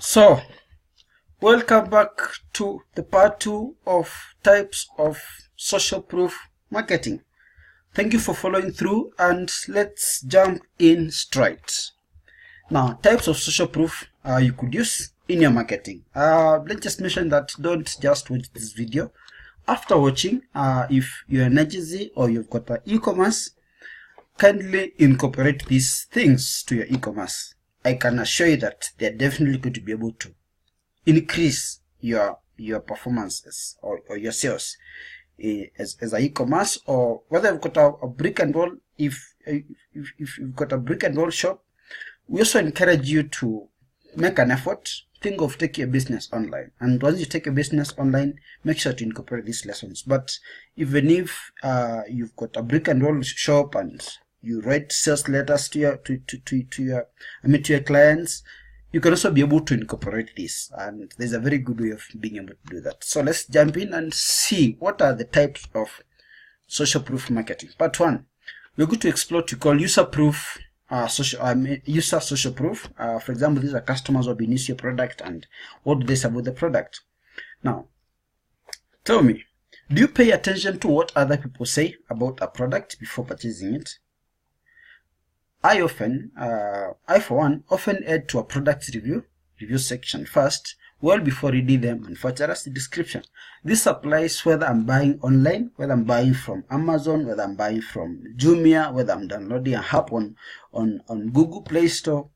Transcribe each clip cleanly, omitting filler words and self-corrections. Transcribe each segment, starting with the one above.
So, welcome back to the part 2 of types of social proof marketing. Thank you for following through, and let's jump in straight. Now, types of social proof you could use in your marketing. Let's just mention that don't just watch this video. After watching, if you're an agency or you've got an e-commerce, kindly incorporate these things to your e-commerce. I can assure you that they're definitely going to be able to increase your performances or your sales as an e-commerce, or whether you've got a brick and roll. If you've got a brick and roll shop, we also encourage you to make an effort. Think of taking your business online, and once you take your business online, make sure to incorporate these lessons. But even if you've got a brick and roll shop and you write sales letters to your clients, you can also be able to incorporate this, and there's a very good way of being able to do that. So let's jump in and see what are the types of social proof marketing. Part 1, we're going to explore what we call user proof, user social proof. For example, these are customers who have been using your product, and what do they say about the product. Now, tell me, do you pay attention to what other people say about a product before purchasing it? I for one, often add to a product review section first, well before reading the manufacturer's description. This applies whether I'm buying online, whether I'm buying from Amazon, whether I'm buying from Jumia, whether I'm downloading an app on Google Play Store.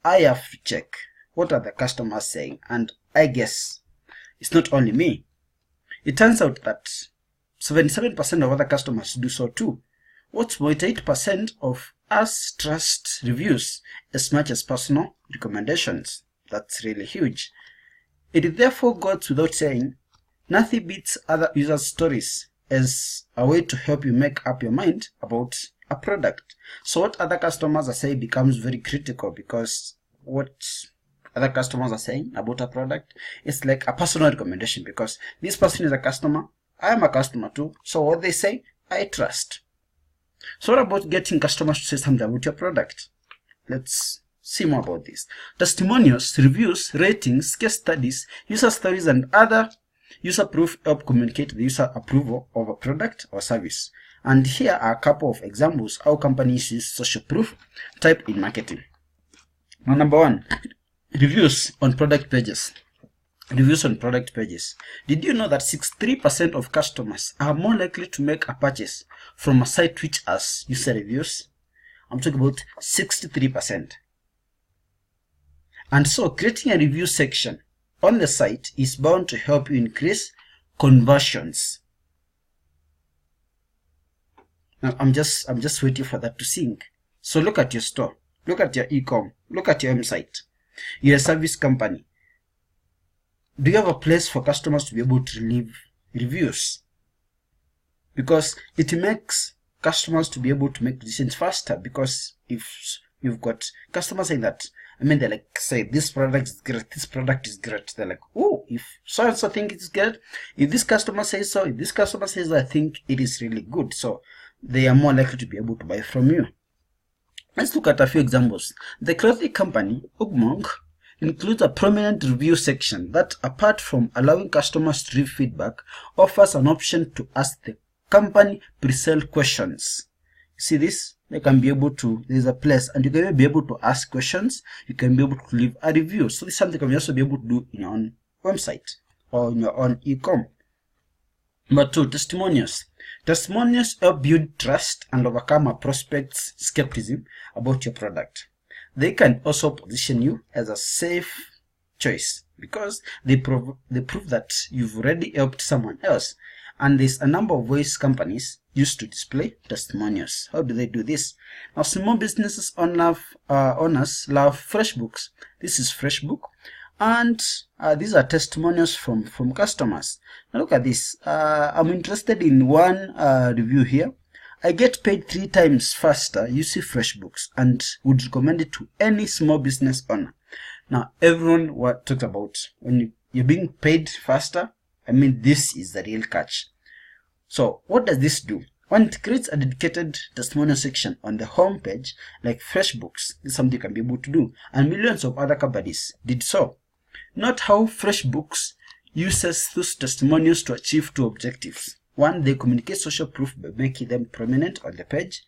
I have to check what are the customers saying, and I guess it's not only me. It turns out that 77% of other customers do so too. What's more, 88% of us trust reviews as much as personal recommendations. That's really huge. It therefore goes without saying, nothing beats other users' stories as a way to help you make up your mind about a product. So what other customers are saying becomes very critical, because what other customers are saying about a product is like a personal recommendation, because this person is a customer, I am a customer too, so what they say, I trust. So what about getting customers to say something about your product? Let's see more about this. Testimonials, reviews, ratings, case studies, user stories, and other user proof help communicate the user approval of a product or service. And here are a couple of examples how companies use social proof type in marketing. Now, number 1, reviews on product pages. Reviews on product pages. Did you know that 63% of customers are more likely to make a purchase from a site which has user reviews? I'm talking about 63%. And so creating a review section on the site is bound to help you increase conversions. Now I'm just waiting for that to sink. So look at your store, look at your e-com, look at your website. You're a service company. Do you have a place for customers to be able to leave reviews? Because it makes customers to be able to make decisions faster. Because if you've got customers saying that, they're like, say, this product is great, this product is great. They're like, oh, if so and so think it's great, if this customer says so, if this customer says, I think it is really good. So they are more likely to be able to buy from you. Let's look at a few examples. The clothing company, Ugmong, includes a prominent review section that, apart from allowing customers to leave feedback, offers an option to ask the company pre-sale questions. You see this? They can be able to, there's a place, and you can be able to ask questions. You can be able to leave a review. So this is something you can also be able to do in your own website or in your own e-com. Number 2, testimonials. Testimonials help build trust and overcome a prospect's skepticism about your product. They can also position you as a safe choice because they prove that you've already helped someone else. And there's a number of ways companies use to display testimonials. How do they do this? Now, small businesses owners love FreshBooks. This is FreshBook, and these are testimonials from customers. Now look at this. I'm interested in one review here. I get paid 3 times faster using FreshBooks and would recommend it to any small business owner. Now, everyone talked about when you're being paid faster. This is the real catch. So what does this do? When it creates a dedicated testimonial section on the home page, like FreshBooks, this is something you can be able to do, and millions of other companies did so. Note how FreshBooks uses those testimonials to achieve two objectives. One, they communicate social proof by making them prominent on the page,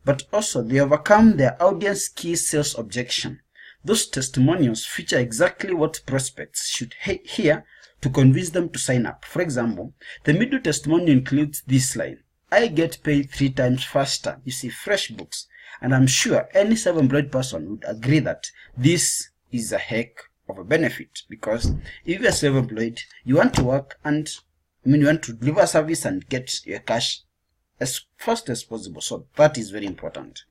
but also they overcome their audience key sales objection. Those testimonials feature exactly what prospects should hear to convince them to sign up. For example, the middle testimonial includes this line: I get paid 3 times faster. You see, FreshBooks. And I'm sure any self-employed person would agree that this is a heck of a benefit, because if you're self-employed, you want to work and you want to deliver a service and get your cash as fast as possible. So that is very important.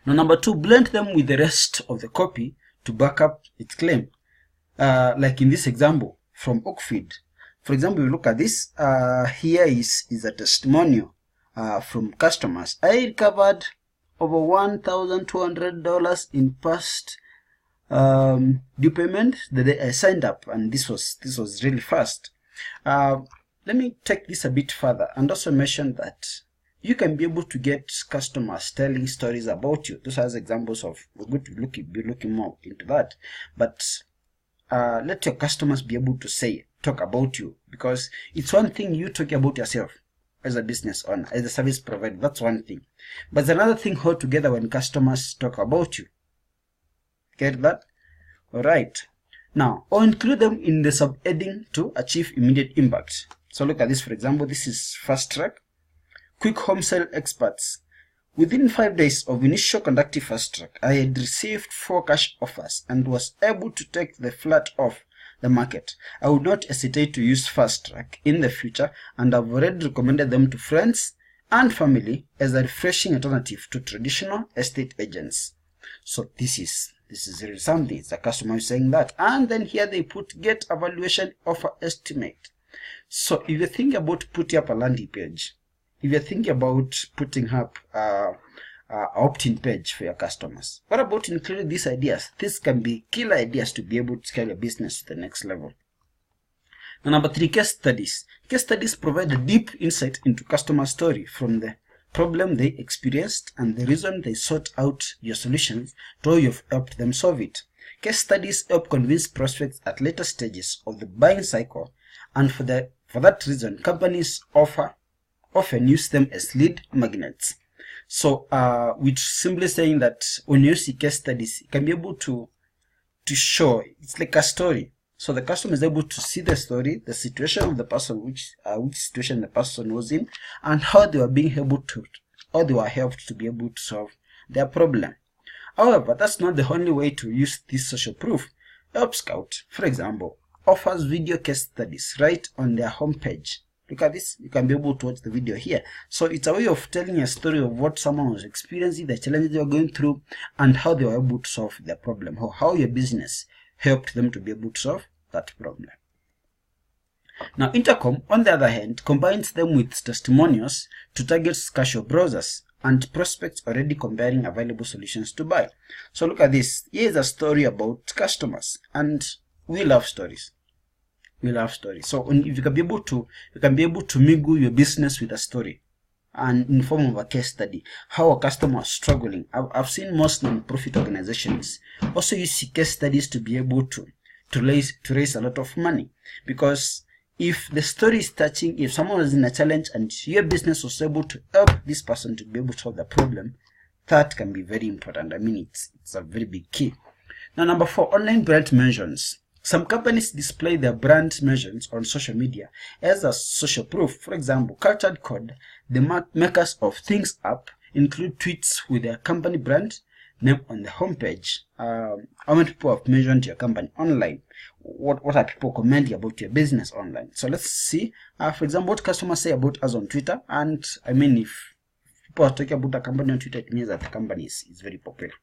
Now, number 2, blend them with the rest of the copy to back up its claim. Like in this example from Oakfield. For example, you look at this. Here is a testimonial from customers. I recovered over $1,200 in past due payment the day I signed up, and this was really fast. Let me take this a bit further and also mention that you can be able to get customers telling stories about you. Those are examples of, we're going to be looking more into that. But let your customers be able to talk about you, because it's one thing you talking about yourself as a business owner, as a service provider. That's one thing. But it's another thing altogether when customers talk about you. Get that? Alright. Now, or include them in the subheading to achieve immediate impact. So look at this, for example. This is Fast Track. Quick home sale experts. Within 5 days of initial conducting Fast Track, I had received 4 cash offers and was able to take the flat off the market. I would not hesitate to use Fast Track in the future, and I've already recommended them to friends and family as a refreshing alternative to traditional estate agents. So this is really something. It's a customer saying that. And then here they put get evaluation offer estimate. So if you think about putting up a landing page, if you're thinking about putting up opt-in page for your customers, what about including these ideas? These can be killer ideas to be able to scale your business to the next level. Now, number 3, case studies. Case studies provide a deep insight into customer story, from the problem they experienced and the reason they sought out your solutions to how you've helped them solve it. Case studies help convince prospects at later stages of the buying cycle, and for that reason, companies often use them as lead magnets. So, which simply saying that when you see case studies, you can be able to show, it's like a story. So the customer is able to see the story, the situation of the person, which situation the person was in, and how they were how they were helped to be able to solve their problem. However, that's not the only way to use this social proof. Help Scout, for example, offers video case studies right on their homepage. Look at this. You can be able to watch the video here. So it's a way of telling a story of what someone was experiencing, the challenges they were going through, and how they were able to solve their problem, or how your business helped them to be able to solve that problem. Now, Intercom, on the other hand, combines them with testimonials to target casual browsers and prospects already comparing available solutions to buy. So look at this. Here's a story about customers, and we love stories. We love stories. So if you can be able to mingle your business with a story, and in form of a case study, how a customer is struggling. I've seen most non-profit organizations also use case studies to be able to raise a lot of money, because if the story is touching, if someone is in a challenge and your business was able to help this person to be able to solve the problem, that can be very important. I mean, it's a very big key. Now, number 4, online brand mentions. Some companies display their brand mentions on social media as a social proof. For example, Cultured Code, the makers of Things Up, include tweets with their company brand name on the homepage. How many people have mentioned your company online? What are people commenting about your business online? So let's see, for example, what customers say about us on Twitter. And I mean, if people are talking about a company on Twitter, it means that the company is very popular.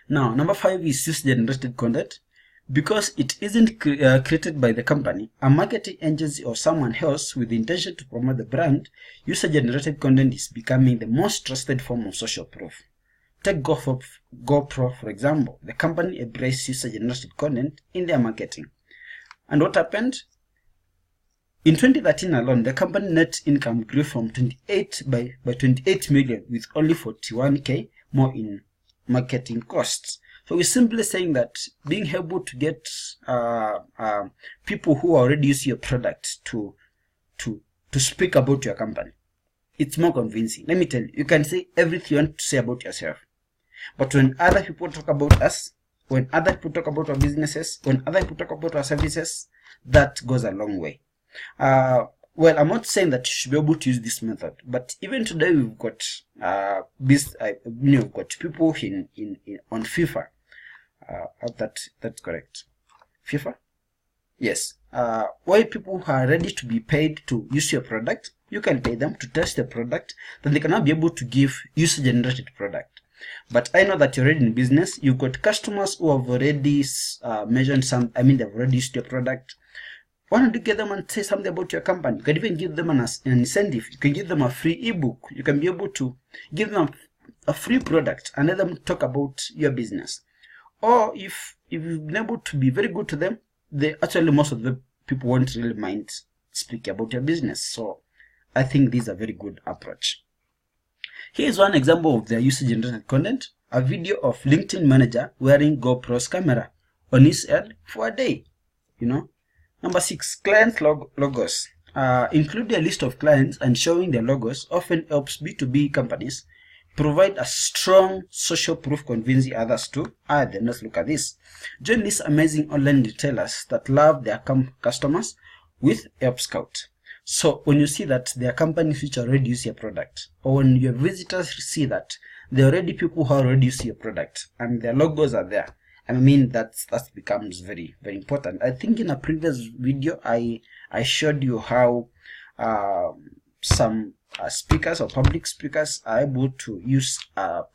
Now, number 5 is user-generated content. Because it isn't created by the company, a marketing agency, or someone else with the intention to promote the brand, user-generated content is becoming the most trusted form of social proof. Take GoPro, for example. The company embraced user-generated content in their marketing. And what happened? In 2013 alone, the company net income grew from 28 million with only 41k more in marketing costs. So we're simply saying that being able to get people who already use your product to speak about your company, it's more convincing. Let me tell you, you can say everything you want to say about yourself, but when other people talk about us, when other people talk about our businesses, when other people talk about our services, that goes a long way. Well, I'm not saying that you should be able to use this method, but even today we've got we've got people on FIFA. That's correct. FIFA? Yes. Why people who are ready to be paid to use your product, you can pay them to test the product, then they cannot be able to give user-generated product. But I know that you're already in business. You've got customers who have already they've already used your product. Why don't you get them and say something about your company? You can even give them an incentive. You can give them a free ebook. You can be able to give them a free product and let them talk about your business. Or if you've been able to be very good to them, most of the people won't really mind speaking about your business. So I think this is a very good approach. Here's one example of their user-generated content, a video of LinkedIn manager wearing GoPro's camera on his head for a day. Number 6, client logos. Including a list of clients and showing their logos often helps B2B companies provide a strong social proof convincing others to, then let's look at this. Join these amazing online retailers that love their customers with Help Scout. So when you see that there are companies which already use your product, or when your visitors see that there are already people who already use your product and their logos are there, that becomes very, very important. I think in a previous video I showed you how some speakers or public speakers are able to use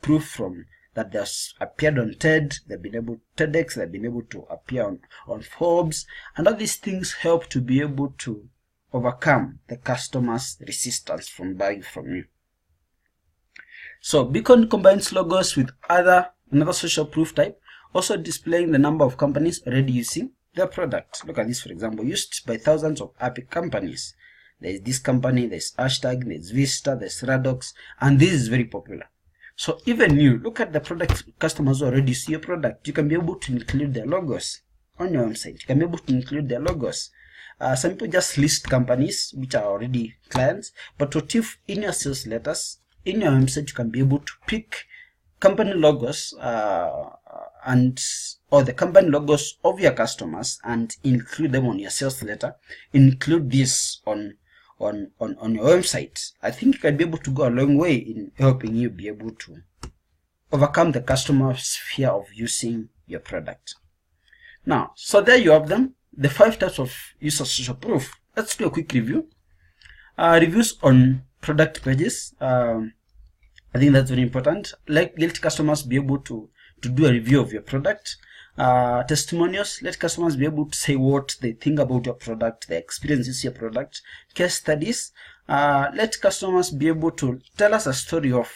proof from that they've appeared on TED, they've been able TEDx, they've been able to appear on Forbes, and all these things help to be able to overcome the customer's resistance from buying from you. So Beacon combines logos with another social proof type, also displaying the number of companies already using their product. Look at this, for example, used by thousands of happy companies. There's this company, there's Hashtag, there's Vista, there's Radox, and this is very popular. So even you, look at the product customers who already see your product. You can be able to include their logos on your website. You can be able to include their logos. Some people just list companies which are already clients, but what if in your sales letters, in your website, you can be able to pick company logos or the company logos of your customers and include them on your sales letter, include this on your website. I think you can be able to go a long way in helping you be able to overcome the customer's fear of using your product. Now, so there you have them, the 5 types of user social proof. Let's do a quick review. Reviews on product pages. I think that's very important. Let customers be able to do a review of your product. Testimonials, let customers be able to say what they think about your product, their experiences with your product. Case studies, let customers be able to tell us a story of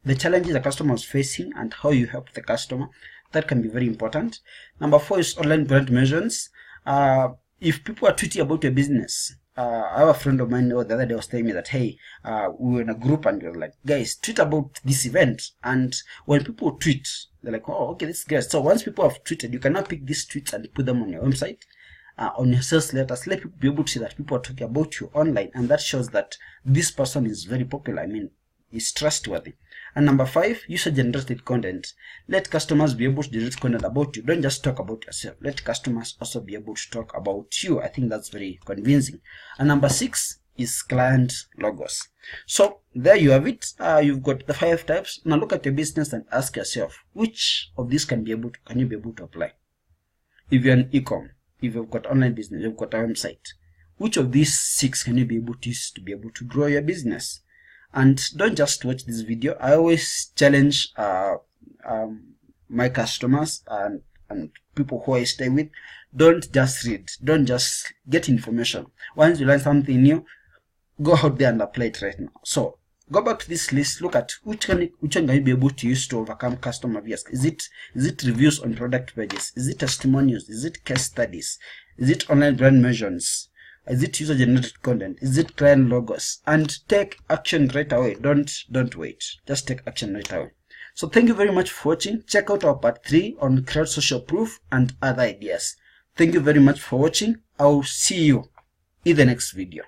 the challenges the customer is facing and how you help the customer. That can be very important. Number 4 is online brand measurements. If people are tweeting about your business, I have a friend of mine the other day was telling me that, hey, we were in a group and we were like, guys, tweet about this event. And when people tweet, they're like, oh, okay, this is great. So once people have tweeted, you cannot pick these tweets and put them on your website, on your sales letters. Let people be able to see that people are talking about you online. And that shows that this person is very popular. Is trustworthy. And number 5, user-generated content. Let customers be able to generate content about you. Don't just talk about yourself. Let customers also be able to talk about you. I think that's very convincing. And number 6 is client logos. So there you have it. You've got the 5 types. Now look at your business and ask yourself, which of these can you be able to apply? If you're an e-com, if you've got online business, you've got a website, which of these 6 can you be able to use to be able to grow your business? And don't just watch this video. I always challenge my customers and people who I stay with. Don't just read. Don't just get information. Once you learn something new, go out there and apply it right now. So go back to this list. Look at which one can you be able to use to overcome customer fears. Is it reviews on product pages? Is it testimonials? Is it case studies? Is it online brand measurements? Is it user-generated content? Is it client logos? And take action right away. Don't wait. Just take action right away. So thank you very much for watching. Check out our part 3 on crowd social proof and other ideas. Thank you very much for watching. I'll see you in the next video.